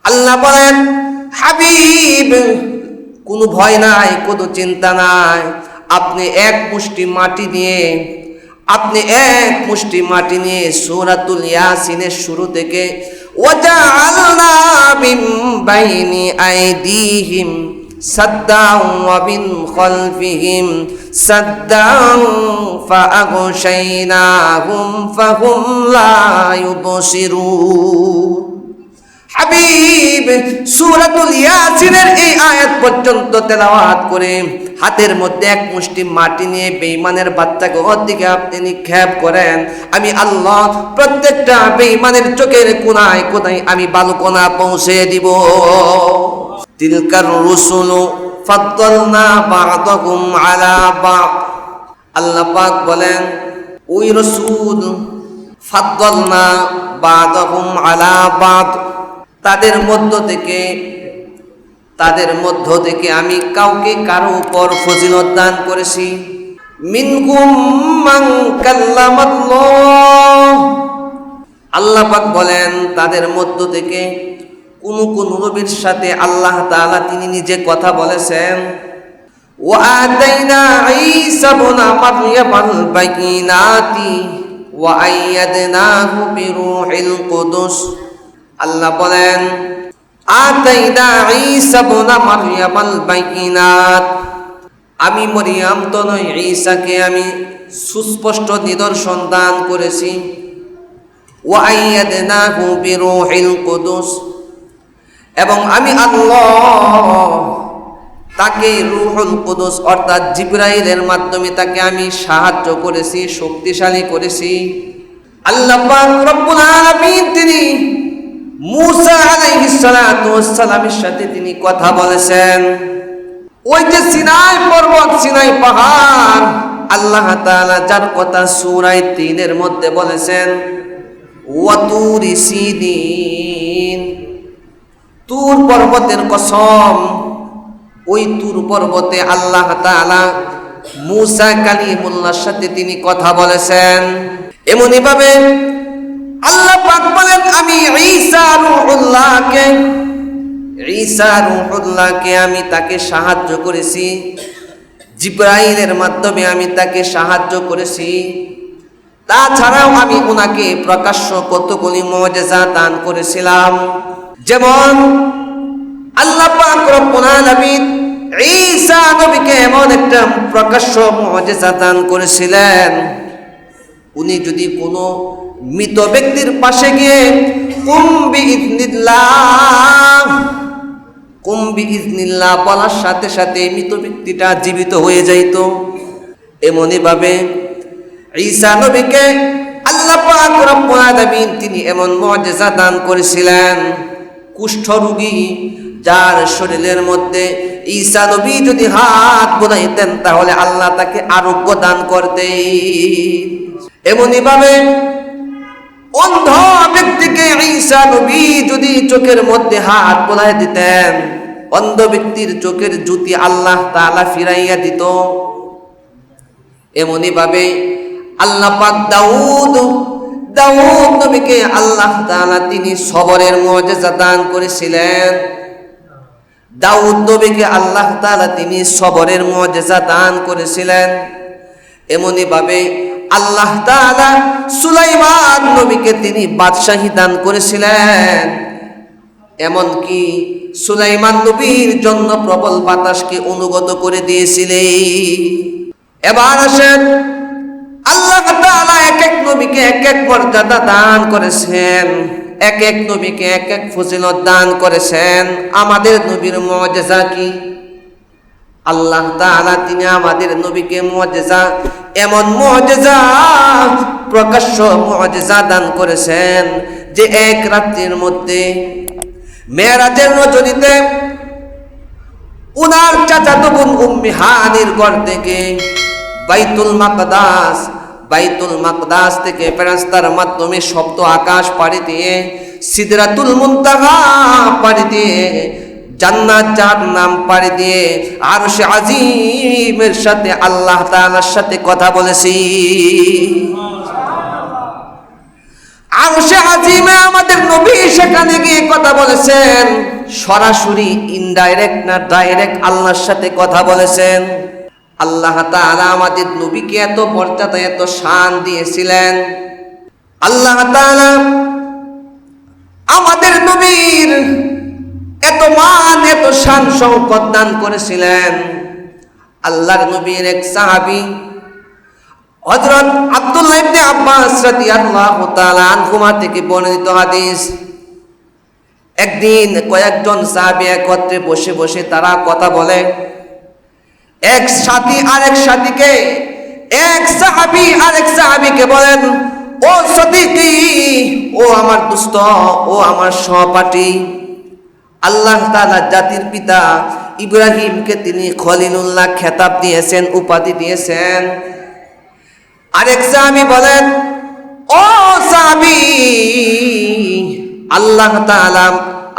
আল্লাহ বলেন, হাবিব কোনো ভয় নাই, কোনো চিন্তা নাই। আপনি এক মুষ্টি মাটি নিয়ে সূরাতুল ইয়াসিনের শুরু থেকে ওয়াজআলনা মিন বাইনি আইদিহিম সাদ্দাও ওয়া মিন খালফিহিম সাদ্দাও ফাআগশাইনাহুম ফাহুম লা ইউবসিরুন। হাবিব সূরাতুল ইয়াসিনের এই আয়াত পর্যন্ত তেলাওয়াত করে হাতের মধ্যে এক মুষ্টি মাটি নিয়ে বেঈমানের বাচ্চাকে ওর দিকে আপনি নিক্ষেপ করেন, আমি আল্লাহ প্রত্যেকটা বেঈমানের চোখের কোণায় কোণায় আমি বালুকণা পৌঁছে দিব। তিলকার রুসুলু ফাদ্দালনা বা'দাহুম আলা বা'দ। আল্লাহ পাক বলেন, ওই রাসূল ফাদ্দালনা বা'দাহুম আলা বা'দ, তাদের মধ্য থেকে আমি কাউকে কারো উপর ফজিলত দান করেছি। মিনকুম মান কাল্লামাল্লাহ, আল্লাহ পাক বলেন তাদের মধ্য থেকে কোন নবীর সাথে আল্লাহ তাআলা তিনি নিজে কথা বলেছেন। ওয়া আতাইনা ঈসা ইবনা মারইয়ামাল বাইয়িনাতি ওয়া আইয়াদনাহু বিরূহিল কুদুস। আল্লাহ বলেন, আতাইনা ঈসা ইবনা মারইয়ামাল বাইয়িনাত, আমি মরিয়ম তো নই, ঈসাকে আমি সুস্পষ্ট নিদর্শন দান করেছি। ওয়া আইয়াদনাহু বিরূহিল কুদুস, এবং আমি আল্লাহ তাকে রূহুল কুদুস অর্থাৎ জিবরাইলের মাধ্যমে তাকে আমি সাহায্য করেছি, শক্তিশালী করেছি। আল্লাহ পাক রব্বুল আলামিন তিনি মূসা আলাইহিস সালাতু ওয়াস সালামের সাথে তিনি কথা বলেছেন। ওই যে সিনাই পর্বত, সিনাই পাহাড়, আল্লাহ তাআলা যার কথা সূরা ৩ এর মধ্যে বলেছেন, ওয়া তুরি সিনিন, তুর পর্বতের কসম, ওই তুর পর্বতে আল্লাহ তাআলা মূসা কালিমুল্লাহর সাথে তিনি কথা বলেছেন। এমনি ভাবে আল্লাহ পাক বলেন, আমি ঈসা রূহুল্লাহকে আমি তাকে সাহায্য করেছি, জিবরাইলের মাধ্যমে আমি তাকে সাহায্য করেছি। তাছাড়াও আমি ওনাকে প্রকাশ্য কতগুলি মুজিজা দান করেছিলাম। যেমন আল্লাহ পাক রব্বুল আলামিন ঈসা নবীকে এমন একটা প্রকাশ্য মুজিজা দান করেছিলেন, উনি যদি কোনো মৃত ব্যক্তির পাশে গিয়ে কুম বিইজনিল্লাহ বলার সাথে সাথে মৃত ব্যক্তিটা জীবিত হয়ে যাইত। এমনি ভাবে ঈসা নবীকে আল্লাহ পাক রব্বুল আলামিন তিনি এমন মুজিজা দান করেছিলেন, কুষ্ঠ রোগী যার শরীরের মধ্যে ঈসা নবী যদি হাত বোলাইতেন তাহলে আল্লাহ তাকে আরোগ্য দান করতেন। এমনি ভাবে অন্ধ ব্যক্তিকে ঈসা নবী যদি চোখের মধ্যে হাত বোলাই দিতেন, অন্ধ ব্যক্তির চোখের জ্যোতি আল্লাহ তাআলা ফিরাইয়া দিত। এমনি ভাবে আল্লাহ পাক দাউদ নবীকে আল্লাহ তাআলা তিনি সবরের মুজিজা দান করেছিলেন। দাউদ নবীকে আল্লাহ তাআলা তিনি সবরের মুজিজা দান করেছিলেন। এমনি ভাবে আল্লাহ তাআলা সুলাইমান নবীকে তিনি বাদশাহী দান করেছিলেন। এমনকি সুলাইমান নবীর জন্য প্রবল বাতাসকে অনুগত করে দিয়েছিলেন। এবার আসেন, আল্লাহ তাআলা এক এক নবীকে এক এক মর্যাদা দান করেছেন, এক এক নবীকে এক এক ফজিলত দান করেছেন। আমাদের নবীর মুজিজা কি? আল্লাহ তাআলা তিনি আমাদের নবীকে মুজিজা, এমন মুজিজা, প্রকাশ্য মুজিজা দান করেছেন যে এক রাত্রির মধ্যে মেরাজের রজনীতে উনার চাচাতো বোন উম্মে হানির ঘর থেকে বাইতুল মাকদাস থেকে ফেরেশতার মাধ্যমে সপ্ত আকাশ পাড়ি দিয়ে সিদরাতুল মুনতাহা পাড়ি দিয়ে জান্নাত জাহান্নাম পাড়ি দিয়ে আরশে আজিমের সাথে আল্লাহ তাআলার সাথে কথা বলেছি। আরশে আজিমে আমাদের নবী সেখানে গিয়ে কথা বলেছেন। সরাসরি ইনডাইরেক্ট না ডাইরেক্ট আল্লাহর সাথে কথা বলেছেন। আল্লাহ তাআলা আমাদের নবীকে এত মর্যাদা এত শান দিয়েছিলেন। আল্লাহ তাআলা আমাদের নবীর এত মান এত শান শওকত দান করেছিলেন। আল্লাহর নবীর এক সাহাবী হযরত আব্দুল্লাহ ইবনে আব্বাস রাদিয়াল্লাহু তাআলা আনহুমা থেকে বর্ণিত হাদিস। একদিন কয়েকজন সাহাবী একত্রে বসে বসে তারা কথা বলে। এক সাথী আরেক সাথীকে, এক সাহাবী আরেক সাহাবীকে বলেন, ও সদীকি, ও আমার দোস্ত, ও আমার সহপাঠী, আল্লাহ তাআলা জাতির পিতা ইব্রাহিমকে তিনি খলিলুল্লাহ খেতাব দিয়েছেন, উপাধি দিয়েছেন। আরেক সাহাবী বলেন, ও সাহাবী, আল্লাহ তাআলা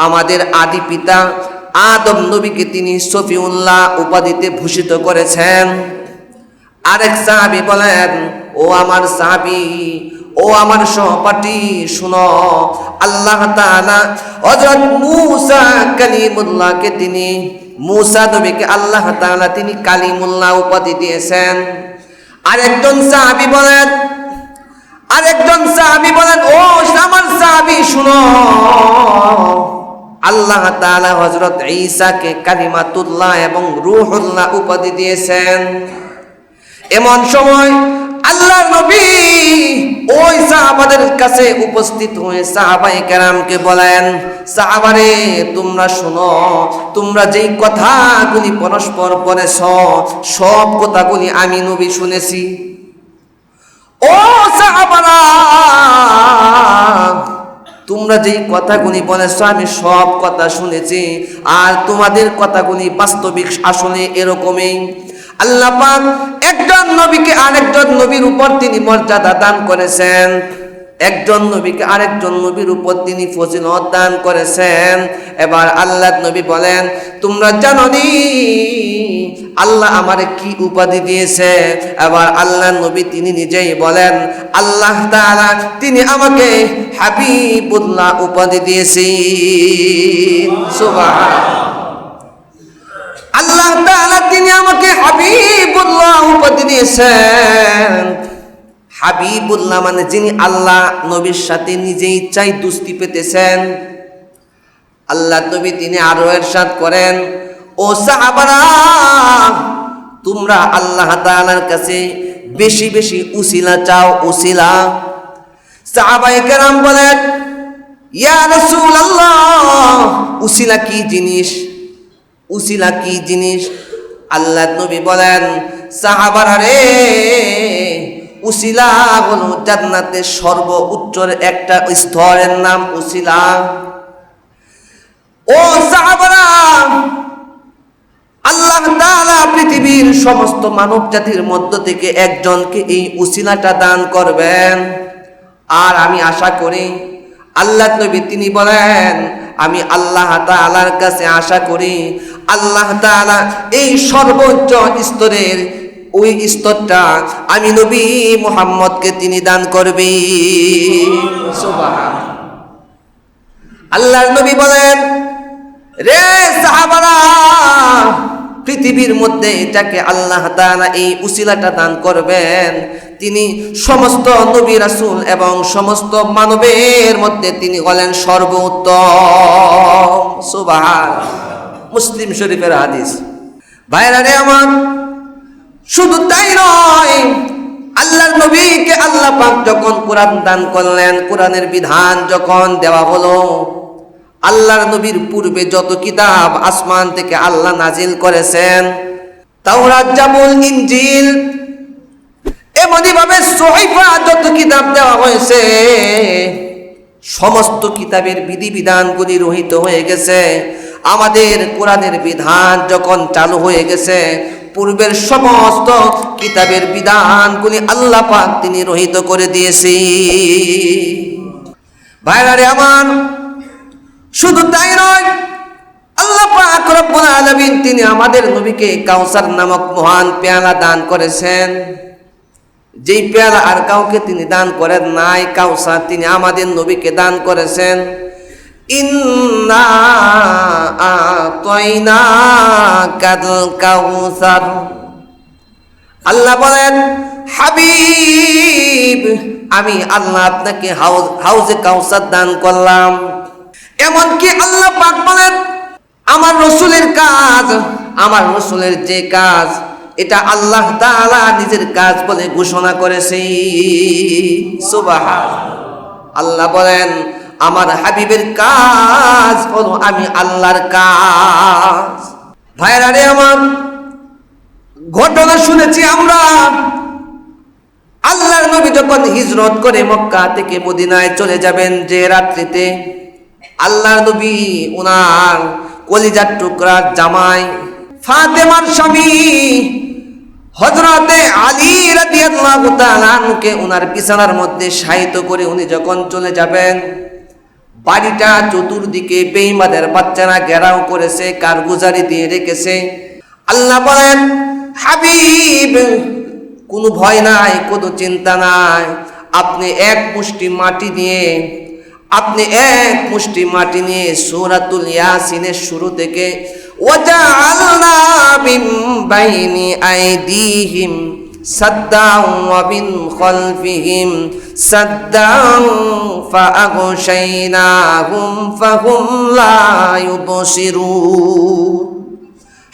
আমাদের আদি পিতা আদম নবীকে তিনি সফিউল্লাহ উপাধিতে ভূষিত করেছেন। আরেক সাহাবী বলেন, ও আমার সাহাবী, ও আমার সহপাঠী, শুনো, আল্লাহ তাআলা হযরত মূসা কালিমুল্লাহকে তিনি, মূসা নবীকে আল্লাহ তাআলা তিনি কালিমুল্লাহ উপাধি দিয়েছেন। আরেকজন সাহাবী বলেন, ও আমার সাহাবী, শুনো, আল্লাহ তাআলা হযরত ঈসাকে কালিমাতুল্লাহ এবং রূহুল্লাহ উপাধি দিয়েছেন। এমন সময় আল্লাহর নবী ওই সাহাবাদের কাছে উপস্থিত হয়ে সাহাবায়ে কেরামকে বলেন, সাহাবারে, তোমরা শোনো, তোমরা যেই কথাগুলি পরস্পর বলেছ সব কথাগুলি আমি নবী শুনেছি। ও সাহাবারা, তোমরা যেই কথাগুলি বলেছ আমি সব কথা শুনেছি, আর তোমাদের কথাগুলি বাস্তবিক আসলে এরকমই। আল্লাহ পাক একজন নবীকে আরেকজন নবীর উপর তিনি মর্যাদা দান করেছেন, একজন নবীকে আরেকজন নবীর উপর তিনি ফজিলত দান করেছেন। এবার আল্লাহর নবী বলেন, তোমরা জানো নি আল্লাহ আমারে কি উপাধি দিয়েছে? এবার আল্লাহর নবী তিনি নিজেই বলেন, আল্লাহ তাআলা তিনি আমাকে হাবিবুল্লাহ উপাধি দিয়েছেন। সুবহানাল্লাহ। আল্লাহ তাআলা তিনি আমাকে হাবিবুল্লাহ উপাধি দিয়েছেন। হাবিবুল্লাহ মানে যিনি আল্লাহ নবীর সাথে নিজে ইচ্ছায় দুস্তি পেতেছেন। আল্লাহ নবী তিনি আরো ইরশাদ করেন, ও সাহাবারা, তোমরা আল্লাহ তাআলার কাছে বেশি বেশি উসিলা চাও, উসিলা। সাহাবায়ে কেরাম বলেন, ইয়া রাসূলুল্লাহ, উসিলা কি জিনিস? উসিলা কি জিনিস? আল্লাহ নবী বলেন, সাহাবারা রে, উসিলা হলো জান্নাতের সর্বোচ্চের একটা স্তরের নাম উসিলা। ও সাহাবারা, আল্লাহ তাআলা পৃথিবীর সমস্ত মানব জাতির মধ্য থেকে একজনকে এই উসিলাটা দান করবেন। আর আমি আশা করি, আল্লাহ নবী তিনি বলেন, আমি আল্লাহ তাআলার কাছে আশা করি আল্লাহ তাআলা এই সর্বোচ্চ স্তরের ওই স্তরটা আমি নবী মুহাম্মদকে তিনি দান করবেন। সুবহানাল্লাহ। আল্লাহর নবী বলেন, রে সাহাবারা, পৃথিবীর মধ্যে এটাকে আল্লাহ তাআলা এই উসিলাটা দান করবেন, তিনি সমস্ত নবী রাসূল এবং সমস্ত মানবের মধ্যে তিনি হলেন সর্বোত্তম। সুবহানাল্লাহ। মুসলিম শরীফের হাদিস। ভাইরা রে আমার, শুধু তাই নয়, আল্লাহর নবীকে আল্লাহ পাক যখন কোরআন দান করলেন, কোরআনের বিধান যখন দেওয়া হলো, আল্লাহর নবীর পূর্বে যত কিতাব আসমান থেকে আল্লাহ নাজিল করেছেন, তাওরাত, জাবুর, ইনজিল, এমনি ভাবে সহিফা যত কিতাব দেওয়া হয়েছে, সমস্ত কিতাবের বিধিবিধানগুলি রহিত হয়ে গেছে। আমাদের কোরআনের বিধান যখন চালু হয়ে গেছে, পূর্বের সমস্ত কিতাবের বিধানগুলি আল্লাহ পাক তিনি রহিত করে দিয়েছে। ভাইরা রে আমার, শুধু তাই নয়, আল্লাহ পাক রব্বুল আলামিন তিনি আমাদের নবীকে কাউসার নামক মহান পেয়ালা দান করেছেন। যেই পেয়ালা আর কাউকে তিনি দান করেন নাই, কাউসার তিনি আমাদের নবীকে দান করেছেন। ইন্না আতাইনাকাল কাউসার। আল্লাহ বলেন, হাবিব আমি আল্লাহ আপনাকে হাউজে কাউসার দান করলাম। এমনকি আল্লাহ পাক বলেন, আমার রসুলের কাজ, আমার রসুলের যে কাজ, এটা আল্লাহ তাআলা নিজের কাজ বলে ঘোষণা করেছে। সুবহানাল্লাহ। আল্লাহ বলেন, আমার হাবিবের কাজ হলো আমি আল্লাহর কাজ। ভাইরা রে আমার, ঘটনা শুনেছি আমরা, আল্লাহর নবী যখন হিজরত করে মক্কা থেকে মদিনায় চলে যাবেন, যে রাত্রিতে আল্লাহর নবী উনার কলিজার টুকরা জামাই ফাতেমার স্বামী হযরতে আলী রাদিয়াল্লাহু তাআলা আনহুকে উনার বিছানার মধ্যে শায়িত করে উনি যখন চলে যাবেন, বাড়িটা চতুর্দিকে বেঈমানের বাচ্চারা ঘেরাও করেছে, কারগুজারি দিয়ে রেখেছে। আল্লাহ বলেন, হাবিব কোনো ভয় নাই, কোনো চিন্তা নাই, আপনি এক মুষ্টি মাটি নিয়ে সূরাতুল ইয়াসিনের শুরু থেকে ওয়াজআলনা মিন বাইনি আইদিহিম সাদ্দাও ওয়া মিন খালফিহিম সাদ্দাও ফাআগশাইনাহুম ফাহুম লা ইউবসিরুন।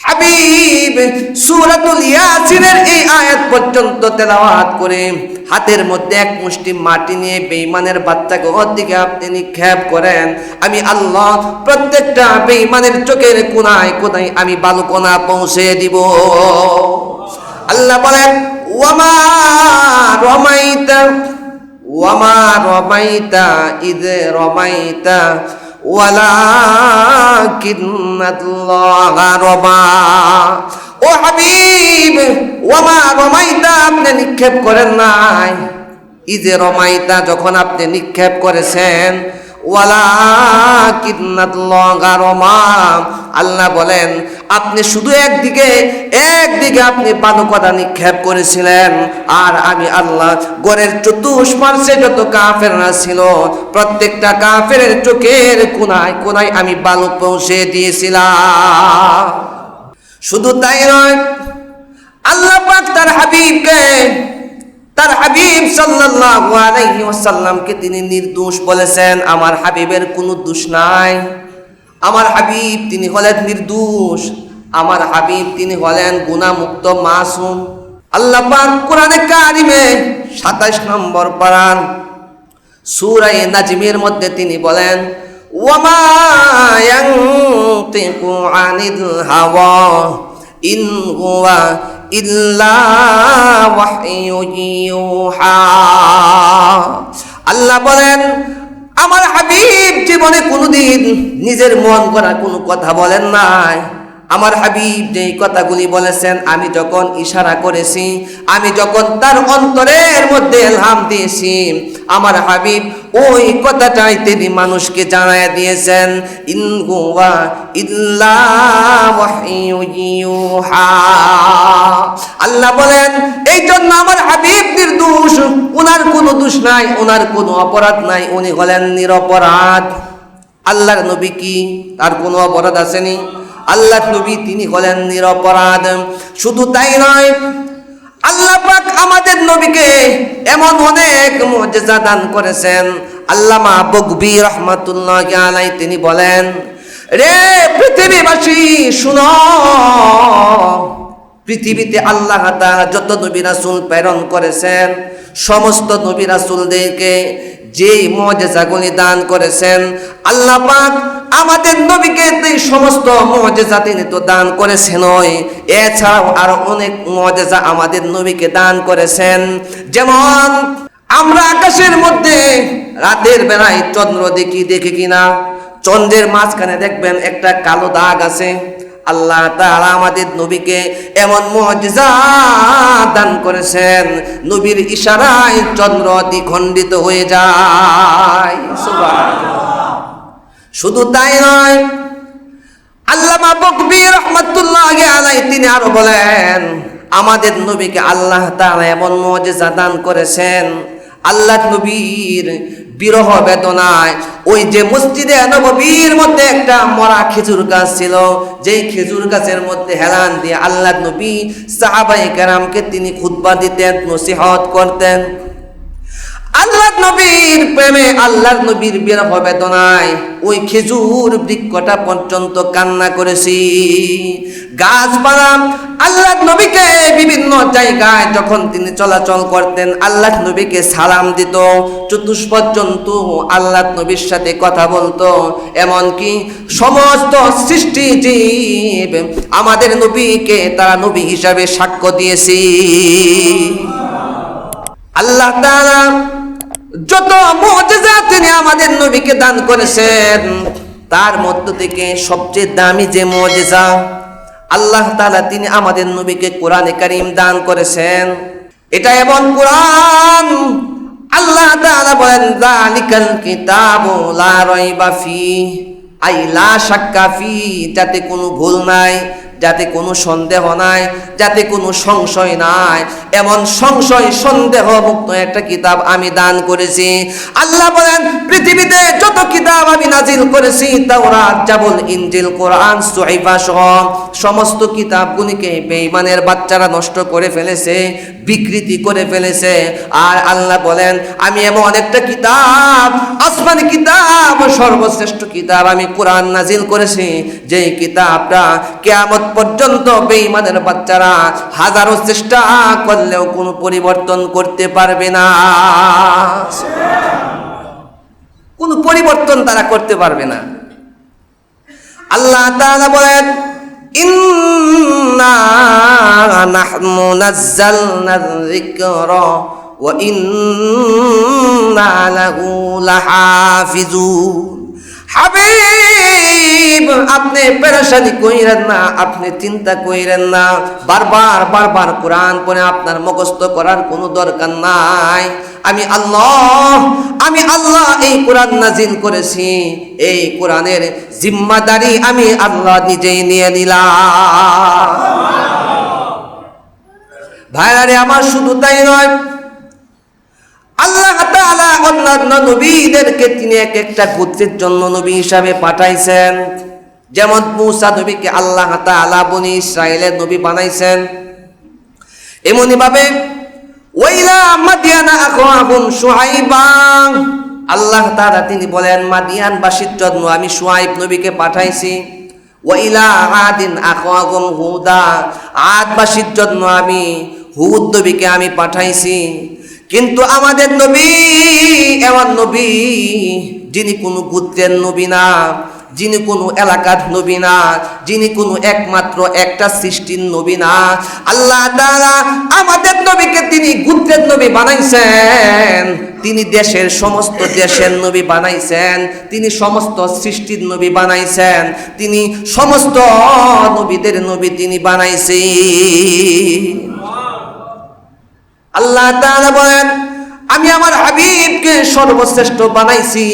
হাবিব সূরাতুল ইয়াসিনের এই আয়াত পর্যন্ত তেলাওয়াত করে হাতের মধ্যে এক মুষ্টি মাটি নিয়ে বেঈমানের বাচ্চাকে ওর দিকে আপনি নিক্ষেপ করেন, আমি আল্লাহ প্রত্যেকটা বেঈমানের চোখের কোনায় কোনায় আমি বালুকণা পৌঁছে দিব। আল্লাহ বলেন, ওয়ামা রমাইতা ইয রমাইতা ওয়ালাকিন্নাল্লাহা রামা। ও হাবিব, ওয়ামা রমাইতা, আপনি নিক্ষেপ করেন নাই, ইযে রমাইতা, যখন আপনি নিক্ষেপ করেছেন, ওয়ালাকিন্নাল্লাহা রামা। আল্লাহ বলেন, আপনি শুধু একদিকে আপনি বালুকণা নিক্ষেপ করেছিলেন, আর আমি আল্লাহ গড়ের চতুষ্পার্শ্বে যত কাফেররা ছিল প্রত্যেকটা কাফেরের চোখের কোনায় কোনায় আমি বালু পৌঁছে দিয়েছিলাম। শুধু তাই নয়, আল্লাহ পাক তার হাবিব সাল্লাল্লাহু আলাইহি ওয়াসাল্লামকে তিনি নির্দোষ বলেছেন। আমার হাবিবের কোনো দোষ নাই, আমার হাবিব তিনি হলেন নির্দোষ, আমার হাবিব তিনি হলেন গুনাহমুক্ত মাসুম। আল্লাহ পাক কোরআনে কারিমে 27 নম্বর পারার সূরা নাজমের মধ্যে তিনি বলেন, ওয়ামা ইয়ানতিকু আনিল হাওয়া ইন হুয়া ইল্লা ওয়াহয়ুন ইউহা। আল্লাহ বলেন, আমার হাবিব জীবনে কোনোদিন নিজের মন গড়া কোনো কথা বলেন নাই। আমার হাবিব যেই কথাগুলি বলেছেন, আমি যখন ইশারা করেছি, আমি যখন তার অন্তরের মধ্যে ইলহাম দিয়েছি, আমার হাবিব ওই কথাটাই তিনি মানুষকে জানায় দিয়েছেন। ইন হুয়া ইল্লা ওয়াহয়ুন ইউহা। আল্লাহ বলেন, এই জন্য আমার হাবিব নির্দোষ, ওনার কোনো দোষ নাই, ওনার কোনো অপরাধ নাই, উনি হলেন নিরপরাধ। আল্লাহর নবী কি তার কোনো অপরাধ আসেনি? আল্লাহর নবী তিনি হলেন নিরপরাধ। শুধু তাই নয়, আল্লাহ পাক আমাদের নবীকে এমন অনেক মুজিজা দান করেছেন। আল্লামা বগবী রাহমাতুল্লাহি আলাইহি তিনি বলেন, রে পৃথিবীবাসী শুনো, পৃথিবীতে আল্লাহ তাআলা যত নবী রাসূল প্রেরণ করেছেন, সমস্ত নবী রাসূলদেরকে যেই মুজিজাগুলি দান করেছেন, আল্লাহ পাক আমাদের নবীকে এই সমস্ত মুজিজা তিনি তো দান করেছেন, এছাড়াও আরো অনেক মুজিজা আমাদের নবীকে দান করেছেন। যেমন আমরা আকাশের মধ্যে রাতের বেলায় চন্দ্র দেখি কিনা, চন্দ্রের মাঝখানে দেখবেন একটা কালো দাগ আছে। আল্লাহ তাআলা আমাদের নবীকে এমন মুজিজা দান করেছেন, নবীর ইশারায় চন্দ্র দ্বিখণ্ডিত হয়ে যায়। সুবহানাল্লাহ। শুধু তাই নয়, আল্লামা বকবী রাহমাতুল্লাহি আলাইহি তিনি আরো বলেন, আমাদের নবীকে আল্লাহ তাআলা এমন মুজিজা দান করেছেন, আল্লাহ নবীর বিরহ বেদনায় ওই যে মসজিদে নববীর মধ্যে একটা মরা খেজুর গাছ ছিল, যেই খেজুর গাছের মধ্যে হেলান দিয়ে আল্লাহ নবী সাহাবায়ে কেরামকে তিনি খুতবা দিতেন, নসিহত করতেন। আল্লাহ নবীর প্রেমে, আল্লাহ নবীর বিরহ বেদনায় ওই খেজুর বৃক্ষটা পর্যন্ত কান্না করেছি। গাছপালা আল্লাহ নবীকে বিভিন্ন জায়গায় যখন তিনি চলাচল করতেন, আল্লাহ নবীকে সালাম দিত, চতুষ্পদ জন্তু আল্লাহ নবীর সাথে কথা বলতো। এমনকি সমস্ত সৃষ্টি জীব আমাদের নবীকে তারা নবী হিসাবে সাক্ষ্য দিয়েছি। আল্লাহ তাআলা যত মুজিজা তিনি আমাদের নবীকে দান করেছেন, তার মধ্য থেকে সবচেয়ে দামি যে মুজিজা আল্লাহ তাআলা তিনি আমাদের নবীকে কোরআনে কারীম দান করেছেন। এটা এমন কোরআন, আল্লাহ তাআলা বলেন যালিকাল কিতাবু লা রাইবা ফিহি, আই লা শাক্কা ফিহি, যাতে কোনো ভুল নাই, যাতে কোনো সন্দেহ নাই, যাতে কোনো সংশয় নাই, এমন সংশয় সন্দেহ মুক্ত একটা কিতাব আমি দান করেছি। আল্লাহ বলেন পৃথিবীতে যত কিতাব আমি নাজিল করেছি, তাওরাত, জাবুর, ইনজিল, কোরআন, সুহাইফা সহ সমস্ত কিতাবগুলিকে বেঈমানের বাচ্চারা নষ্ট করে ফেলেছে, বিকৃতি করে ফেলেছে। আর আল্লাহ বলেন আমি এমন একটা কিতাব, আসমানি কিতাব, সর্বশ্রেষ্ঠ কিতাব আমি কোরআন নাজিল করেছি, যেই কিতাবটা কিয়ামত পর্যন্ত বেঈমানের বাচ্চারা হাজারো চেষ্টা করলেও কোনো পরিবর্তন করতে পারবে না, কোনো পরিবর্তন তারা করতে পারবে না। আল্লাহ তাআলা বলেন ইন্না নাহনু নাযালনা যিকরা ওয়া ইন্না লাহু লাহাফিজুন। হাবিব আপনি পেরেশানি কইরেন না, আপনি চিন্তা কইরেন না, বারবার কোরআন পড়ে আপনার মুখস্থ করার কোনো দরকার নাই। আমি আল্লাহ এই কোরআন নাজিল করেছি, এই কোরআনের জিম্মাদারি আমি আল্লাহ নিজেই নিয়ে নিলাম। ভাইরা আমার শুধু তাই নয়, আল্লাহ তাআলা অন্যান্য নবীদেরকে তিনি এক একটা গোত্রের জন্য নবী হিসাবে পাঠাইছেন। যেমন মূসা নবীকে আল্লাহ তাআলা বনি ইসরাইলের নবী বানাইছেন, এমনি ভাবে ওয়াইলা মাদিয়ানা আখাহুম শুআইবা, আল্লাহ তাআলা তিনি বলেন মাদিয়ানবাসীর জন্য আমি শুআইব নবীকে পাঠাইছি। ওয়াইলা আদিন আখাহুম হুদা, আদবাসীর জন্য আমি হুদ নবীকে আমি পাঠাইছি। কিন্তু আমাদের নবী এমন নবী যিনি কোনো গোত্রের নবী না, যিনি কোনো এলাকার নবী না, যিনি কোনো একমাত্র একটা সৃষ্টির নবী না। আল্লাহ তাআলা আমাদের নবীকে তিনি গোত্রের নবী বানাইছেন, তিনি দেশের সমস্ত দেশের নবী বানাইছেন, তিনি সমস্ত সৃষ্টির নবী বানাইছেন, তিনি সমস্ত নবীদের নবী তিনি বানাইছেন। আল্লাহ তাআলা বলেন আমি আমার হাবিবকে সর্বশ্রেষ্ঠ বানাইছি,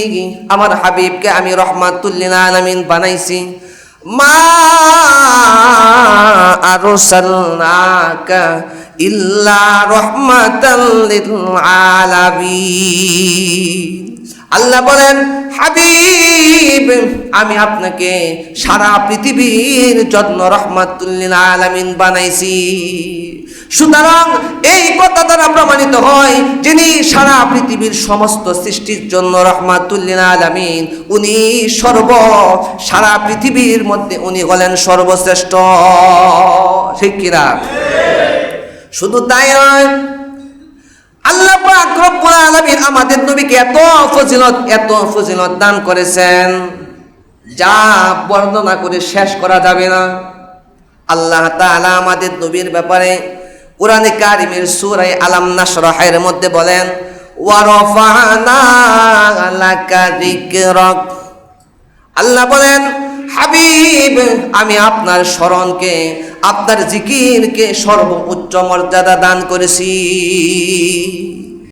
আমার হাবিবকে আমি রাহমাতুল লিল আলামিন বানাইছি। মা আরসালনাকা ইল্লা রাহমাতাল লিল আলামিন। আল্লাহ বলেন হাবিব আমি আপনাকে সারা পৃথিবীর জন্য রাহমাতুল লিল আলামিন বানাইছি। সুতরাং এই কথা দ্বারা প্রমাণিত হয় যিনি সারা পৃথিবীর সমস্ত সৃষ্টির জন্য রাহমাতুল লিল আলামিন, উনি সারা পৃথিবীর মধ্যে উনি হলেন সর্বশ্রেষ্ঠ। ঠিক কিনা? শুধু তাই নয়, আল্লাহ পাক রব্বুল আলামিন আমাদের নবীকে এত ফজিলত দান করেছেন যা বর্ণনা করে শেষ করা যাবে না। আল্লাহ তাআলা আমাদের নবীর ব্যাপারে কোরআনে কারিমের সূরা আলাম নাশরাহের মধ্যে বলেন ওয়া রাফা'না লাকা যিকরাক। আল্লাহ বলেন হাবিব আমি আপনার স্মরণকে, আপনার জিকিরকে সর্বোচ্চ মর্যাদা দান করেছি।